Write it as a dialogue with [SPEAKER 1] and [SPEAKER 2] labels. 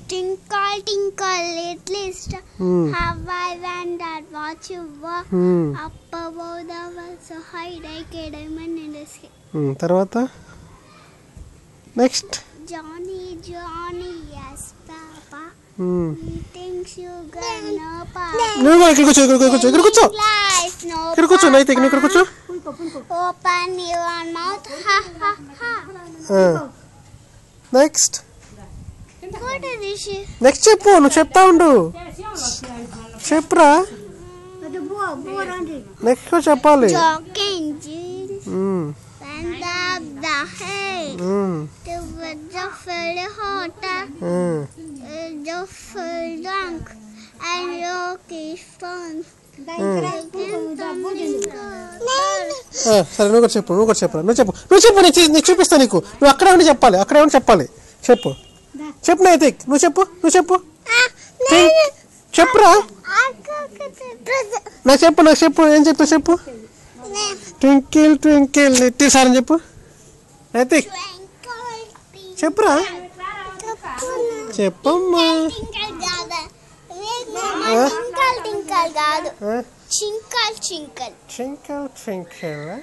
[SPEAKER 1] Twinkle, twinkle, little star, how I wonder what you were. Up above the world, so high, like a diamond in the sky.
[SPEAKER 2] తర్వాత next
[SPEAKER 1] Johnny, Johnny, yes, Papa. Things you got no power.
[SPEAKER 2] నువ్వు ఇక్కడ కూర్చో
[SPEAKER 1] Life, no
[SPEAKER 2] ఇక్కడ కూర్చో నైతిక్ నువ్వు ఇక్కడ కూర్చో.
[SPEAKER 1] Open your mouth, ha ha ha.
[SPEAKER 2] Next
[SPEAKER 1] What is this?
[SPEAKER 2] Next చెప్పు నువ్వు చెప్తా ఉండు చెప్పురా నెక్స్ట్ చెప్పాలి.
[SPEAKER 1] Jogging jeans, stand up the hay. The weather felt hotter, the full drunk, and your kiss fun.
[SPEAKER 2] సరే నువ్వు కూడా చెప్పు నువ్వు చెప్పు నేను చూపిస్తా నీకు. నువ్వు అక్కడే ఉండి చెప్పాలి చెప్పు నైతిక్ నువ్వు చెప్పు చెప్పురా నాకు చెప్పు ఏం చెప్పు ట్వింకిల్ ట్వింకిల్ లిటిల్ స్టార్ అని చెప్పు నైతిక్ చెప్పురా చెప్పమ్మా.
[SPEAKER 1] Twinkle, twinkle, twinkle.
[SPEAKER 2] Twinkle, twinkle.